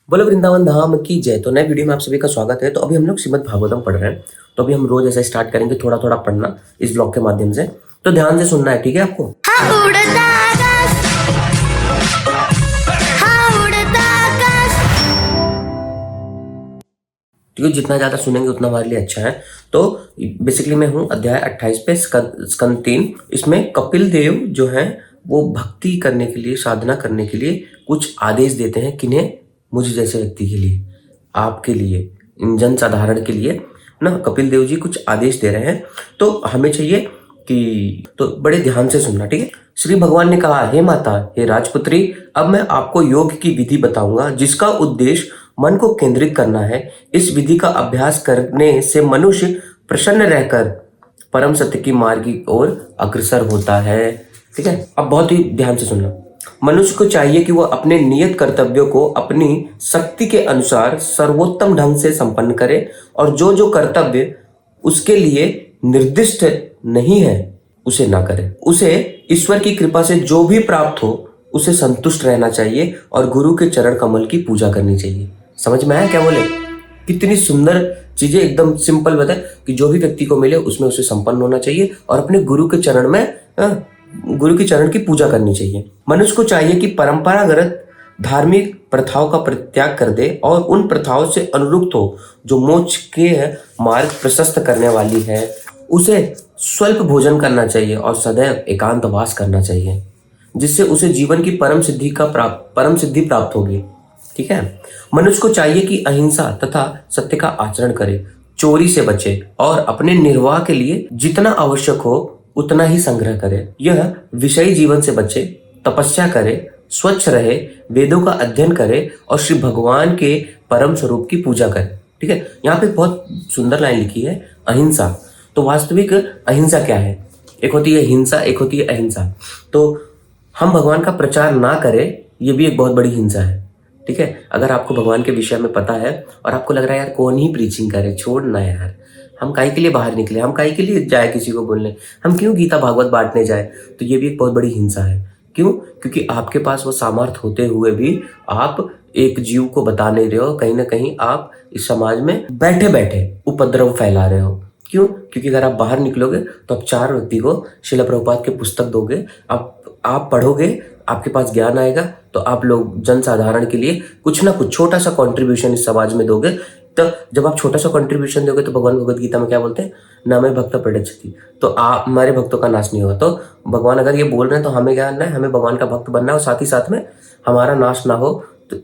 बोलो वृंदावन धाम की जय। तो नए वीडियो में आप सभी का स्वागत है। तो अभी हम लोग श्रीमद् भागवतम पढ़ रहे हैं। तो अभी हम रोज ऐसा स्टार्ट करेंगे, थोड़ा थोड़ा पढ़ना इस ब्लॉग के माध्यम से। तो ध्यान से सुनना है, ठीक है आपको। हा उड़ता आकाश, हा उड़ता आकाश। ठीक है, जितना ज्यादा सुनेंगे उतना हमारे लिए अच्छा है। तो बेसिकली मैं हूँ अध्याय 28 पे, स्कंद 3। इसमें कपिल देव जो है वो भक्ति करने के लिए, साधना करने के लिए कुछ आदेश देते हैं। किन्हें? मुझ जैसे व्यक्ति के लिए, आपके लिए, इन जन साधारण के लिए ना। कपिल देव जी कुछ आदेश दे रहे हैं, तो हमें चाहिए कि तो बड़े ध्यान से सुनना, ठीक है। श्री भगवान ने कहा, हे माता, हे राजपुत्री, अब मैं आपको योग की विधि बताऊंगा जिसका उद्देश्य मन को केंद्रित करना है। इस विधि का अभ्यास करने से मनुष्य प्रसन्न रहकर परम सत्य की मार्ग की ओर अग्रसर होता है। ठीक है, अब बहुत ही ध्यान से सुनना। मनुष्य को चाहिए कि वह अपने नियत कर्तव्यों को अपनी शक्ति के अनुसार सर्वोत्तम ढंग से संपन्न करे, और जो जो कर्तव्य उसके लिए निर्दिष्ट नहीं है उसे ना करे। उसे ईश्वर की कृपा से जो भी प्राप्त हो उसे संतुष्ट रहना चाहिए और गुरु के चरण कमल की पूजा करनी चाहिए। समझ में आया क्या बोले? कितनी सुंदर चीजें, एकदम सिंपल बताए कि जो भी व्यक्ति को मिले उसमें उसे संपन्न होना चाहिए और अपने गुरु के चरण में गुरु के चरण की पूजा करनी चाहिए। मनुष्य को चाहिए कि परंपरागत धार्मिक प्रथाओं का परित्याग कर दे और उन प्रथाओं से अनुरुक्त हो जो मोक्ष के मार्ग प्रशस्त करने वाली है। उसे स्वल्प भोजन करना चाहिए और सदैव एकांतवास करना चाहिए, जिससे उसे जीवन की परम सिद्धि प्राप्त होगी। ठीक है। मनुष्य को चाहिए कि अहिंसा तथा सत्य का आचरण करे, चोरी से बचे और अपने निर्वाह के लिए जितना आवश्यक हो उतना ही संग्रह करे। यह विषयी जीवन से बचे, तपस्या करे, स्वच्छ रहे, वेदों का अध्ययन करे और श्री भगवान के परम स्वरूप की पूजा करे। ठीक है, यहाँ पे बहुत सुंदर लाइन लिखी है, अहिंसा। तो वास्तविक अहिंसा क्या है? एक होती है हिंसा, एक होती है अहिंसा। तो हम भगवान का प्रचार ना करें, ये भी एक बहुत बड़ी हिंसा है। ठीक है, अगर आपको भगवान के विषय में पता है और आपको लग रहा है यार कौन ही प्रीचिंग करे, छोड़ना यार, हम काहे के लिए बाहर निकले, हम काहे के लिए जाए किसी को बोलने, हम क्यों गीता भागवत बांटने जाए, तो ये भी एक बहुत बड़ी हिंसा है। क्यों? क्योंकि आपके पास वो सामर्थ्य होते हुए भी आप एक जीव को बता नहीं रहे हो। कहीं ना कहीं आप इस समाज में बैठे बैठे उपद्रव फैला रहे हो। क्यों? क्योंकि अगर आप बाहर निकलोगे तो आप 4 व्यक्ति को श्रील प्रभुपाद के पुस्तक दोगे, आप पढ़ोगे, आपके पास ज्ञान आएगा, तो आप लोग जन साधारण के लिए कुछ ना कुछ छोटा सा कंट्रीब्यूशन इस समाज में दोगे। तो जब आप छोटा सा कंट्रीब्यूशन दोगे तो भगवान भगवद गीता में क्या बोलते हैं? न मैं भक्त प्रगच्छति, तो आप हमारे भक्तों का नाश नहीं होगा। तो भगवान अगर ये बोल रहे हैं तो हमें क्या करना है? हमें भगवान का भक्त बनना है और साथ ही साथ में हमारा नाश ना हो, तो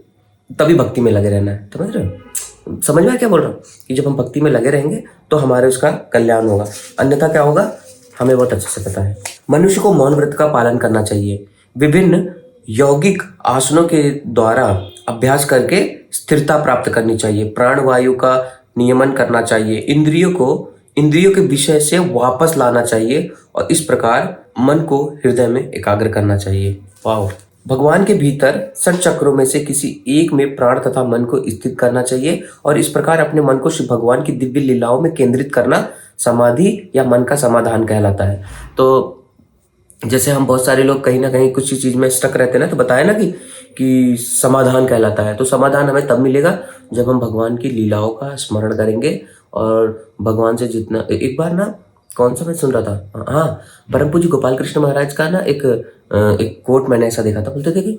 तभी भक्ति में लगे रहना है। समझ रहे हो? समझ में क्या बोल रहा हूँ? कि जब हम भक्ति में लगे रहेंगे तो हमारे उसका कल्याण होगा, अन्यथा क्या होगा हमें बहुत अच्छे से पता है। मनुष्य को मौन व्रत का पालन करना चाहिए, विभिन्न यौगिक आसनों के द्वारा अभ्यास करके स्थिरता प्राप्त करनी चाहिए, प्राणवायु का नियमन करना चाहिए, इंद्रियों के विषय से वापस लाना चाहिए और इस प्रकार मन को हृदय में एकाग्र करना चाहिए। वाह! भगवान के भीतर 6 चक्रों में से किसी एक में प्राण तथा मन को स्थित करना चाहिए और इस प्रकार अपने मन को श्री भगवान की दिव्य लीलाओं में केंद्रित करना समाधि या मन का समाधान कहलाता है। तो जैसे हम बहुत सारे लोग कहीं ना कहीं कुछ चीज में स्टक रहते हैं ना, तो बताया ना कि समाधान कहलाता है। तो समाधान हमें तब मिलेगा जब हम भगवान की लीलाओं का स्मरण करेंगे और भगवान से जितना, एक बार ना कौन सा मैं सुन रहा था, हाँ, परम पूज्य गोपाल कृष्ण महाराज का ना एक कोट मैंने ऐसा देखा था। बोलते थे कि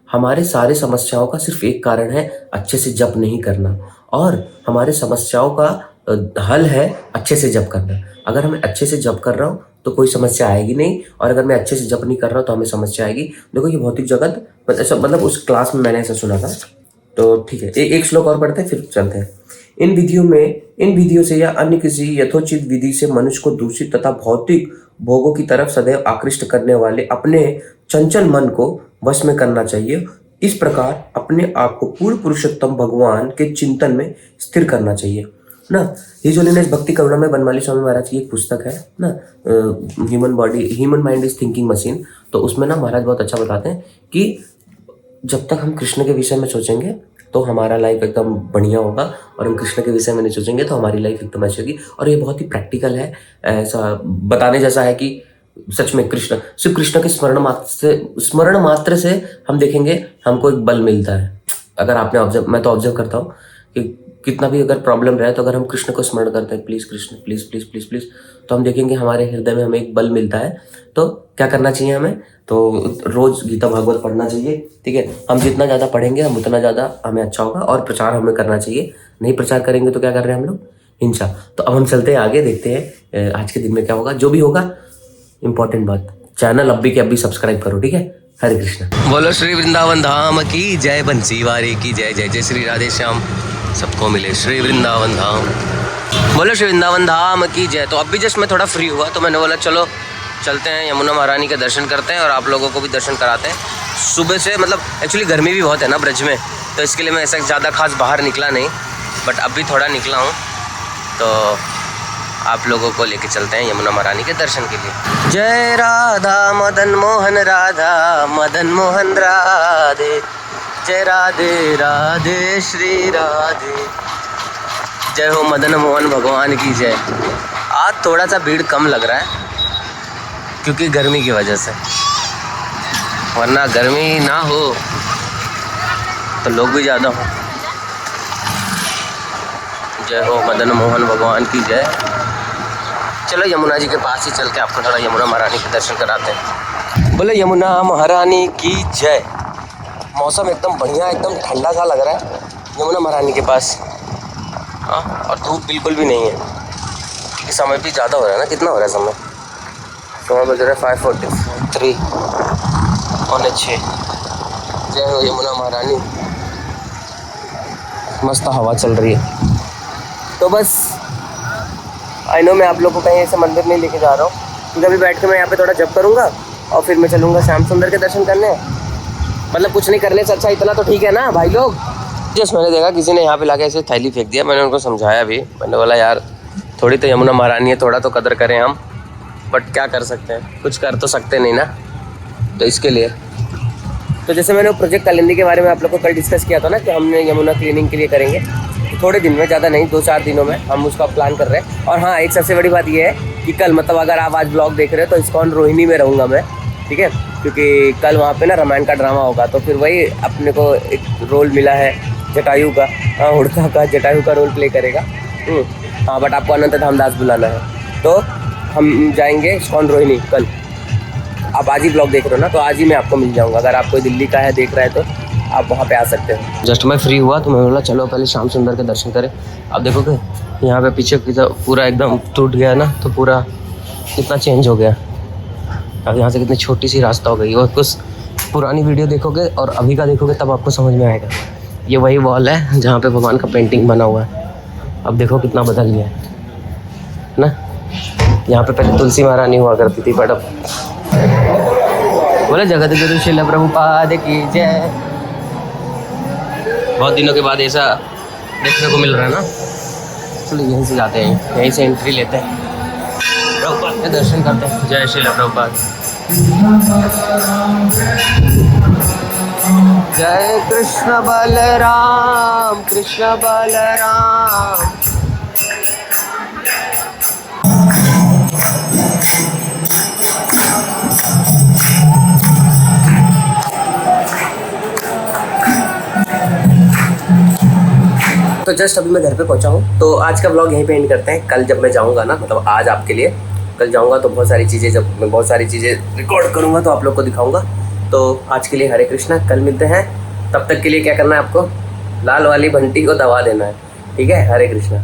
हमारे सारे समस्याओं का सिर्फ एक कारण है, अच्छे से जप नहीं करना, और हमारे समस्याओं का हल है अच्छे से जप करना। अगर मैं अच्छे से जप कर रहा हूँ तो कोई समस्या आएगी नहीं, और अगर मैं अच्छे से जप नहीं कर रहा हूँ तो हमें समस्या आएगी। देखो ये भौतिक जगत ऐसा, मतलब उस क्लास में मैंने ऐसा सुना था। तो ठीक है, एक श्लोक और पढ़ते हैं फिर चलते हैं। इन विधियों से या अन्य किसी यथोचित विधि से मनुष्य को दूषित तथा भौतिक भोगों की तरफ सदैव आकृष्ट करने वाले अपने चंचल मन को वश में करना चाहिए। इस प्रकार अपने आप को पूर्ण पुरुषोत्तम भगवान के चिंतन में स्थिर करना चाहिए ना। हिज होलीनेस भक्ति करुणा में बनमाली स्वामी महाराज की एक पुस्तक है ना, human mind is thinking machine. तो उसमें ना महाराज बहुत अच्छा बताते हैं कि जब तक हम कृष्ण के विषय में सोचेंगे तो हमारा लाइफ एकदम बढ़िया होगा, और हम कृष्ण के विषय में नहीं सोचेंगे तो हमारी लाइफ एकदम अच्छी होगी। और ये बहुत ही प्रैक्टिकल है, ऐसा बताने जैसा है कि सच में सिर्फ कृष्ण के स्मरण मात्र से हम देखेंगे हमको एक बल मिलता है। अगर आपने ऑब्जर्व, मैं तो ऑब्जर्व करता हूँ कि कितना भी अगर प्रॉब्लम रहे तो अगर हम कृष्ण को स्मरण करते हैं, please Krishna please please please please, तो हम देखेंगे हमारे हृदय में हमें एक बल मिलता है। तो क्या करना चाहिए हमें, तो रोज़ गीता भागवत पढ़ना चाहिए, ठीक है। हम जितना ज़्यादा पढ़ेंगे हम उतना ज़्यादा हमें अच्छा होगा, और प्रचार हमें करना चाहिए। नहीं प्रचार करेंगे तो क्या कर रहे हैं हम लोग, हिंसा। तो अब हम चलते हैं आगे, देखते हैं आज के दिन में क्या होगा। जो भी होगा, इंपॉर्टेंट बात, चैनल अभी के अभी सब्सक्राइब करो, ठीक है। हरे कृष्ण। बोलो श्री वृंदावन धाम की जय, बंसी वारी की जय, जय जय श्री राधे श्याम सबको मिले श्री वृंदावन धाम। बोलो श्री वृंदावन धाम की जय। तो अभी जस्ट मैं थोड़ा फ्री हुआ तो मैंने बोला चलो चलते हैं यमुना महारानी के दर्शन करते हैं और आप लोगों को भी दर्शन कराते हैं। सुबह से मतलब एक्चुअली गर्मी भी बहुत है ना ब्रज में, तो इसके लिए मैं ऐसा ज़्यादा खास बाहर निकला नहीं, बट अभी थोड़ा निकला हूँ, तो आप लोगों को लेके चलते हैं यमुना महारानी के दर्शन के लिए। जय राधा मदन मोहन, राधा मदन मोहन राधे, जय राधे राधे श्री राधे, जय हो मदन मोहन भगवान की जय। आज थोड़ा सा भीड़ कम लग रहा है क्योंकि गर्मी की वजह से, वरना गर्मी ना हो तो लोग भी ज़्यादा हो। जय हो मदन मोहन भगवान की जय। चलो यमुना जी के पास ही चल के आपको थोड़ा यमुना महारानी के दर्शन कराते हैं। बोले यमुना महारानी की जय। मौसम एकदम बढ़िया, एकदम ठंडा सा लग रहा है यमुना महारानी के पास, हाँ, और धूप बिल्कुल भी नहीं है क्योंकि समय भी ज़्यादा हो रहा है ना। कितना हो रहा है समय बज रहा है 5:43 पौने 6। जय हो यमुना महारानी। मस्त हवा चल रही है। तो बस आई नो मैं आप लोग को कहीं ऐसे मंदिर नहीं लेके जा रहा हूँ, क्योंकि अभी बैठ के मैं यहाँ पे थोड़ा जप करूँगा और फिर मैं चलूँगा श्याम सुंदर के दर्शन करने। मतलब कुछ नहीं करने से अच्छा इतना तो ठीक है ना भाई लोग। जस्ट मैंने देखा किसी ने यहाँ पे लाके ऐसे थैली फेंक दिया, मैंने उनको समझाया भी, मैंने बोला यार थोड़ी तो यमुना महारानी है, थोड़ा तो कदर करें हम, बट क्या कर सकते हैं, कुछ कर तो सकते नहीं ना। तो इसके लिए तो जैसे मैंने प्रोजेक्ट कालिंदी के बारे में आप लोग को कल डिस्कस किया था ना कि हमने यमुना क्लीनिंग के लिए करेंगे, थोड़े दिन में, ज़्यादा नहीं 2-4 दिनों में हम उसका प्लान कर रहे हैं। और हाँ, एक सबसे बड़ी बात ये है कि कल मतलब अगर आप आज ब्लॉग देख रहे हो तो इस्कॉन रोहिणी में रहूँगा मैं, ठीक है, क्योंकि कल वहाँ पे ना रामायण का ड्रामा होगा। तो फिर वही अपने को एक रोल मिला है जटायु का, हुड़का का जटायु का रोल प्ले करेगा। हाँ, बट आपको अनंत धामदास बुलाना है, तो हम जाएंगे इस्कॉन रोहिणी कल। आप आज ही ब्लॉग देख रहे हो ना, तो आज ही मैं आपको मिल जाऊँगा। अगर आप कोई दिल्ली का है देख रहा है तो आप वहाँ पे आ सकते हो। जस्ट मैं फ्री हुआ तो मैं बोला चलो पहले श्याम सुंदर के दर्शन करें। अब देखोगे यहाँ पे पीछे की पूरा एकदम टूट गया ना, तो पूरा कितना चेंज हो गया। अब यहाँ से कितनी छोटी सी रास्ता हो गई। और कुछ पुरानी वीडियो देखोगे और अभी का देखोगे तब आपको समझ में आएगा। ये वही वॉल है जहाँ पे भगवान का पेंटिंग बना हुआ है। अब देखो कितना बदल गया है ना। यहाँ पे पहले तुलसी महारानी हुआ करती थी, बट अब बोले जगत गुरु श्रील प्रभुपाद की जय। बहुत दिनों के बाद ऐसा देखने को मिल रहा है ना। चलो यहीं से जाते हैं, यहीं से एंट्री लेते हैं, प्रभुपाद के दर्शन करते हैं। जय श्रील प्रभुपाद। जय कृष्ण बलराम, कृष्ण बलराम। तो जस्ट अभी मैं घर पे पहुंचा हूँ, तो आज का व्लॉग यहीं पे एंड करते हैं। कल जब मैं जाऊँगा ना, मतलब आज आपके लिए कल जाऊँगा तो बहुत सारी चीज़ें, जब मैं बहुत सारी चीज़ें रिकॉर्ड करूँगा तो आप लोग को दिखाऊँगा। तो आज के लिए हरे कृष्णा, कल मिलते हैं। तब तक के लिए क्या करना है आपको, लाल वाली घंटी को दबा देना है, ठीक है। हरे कृष्णा।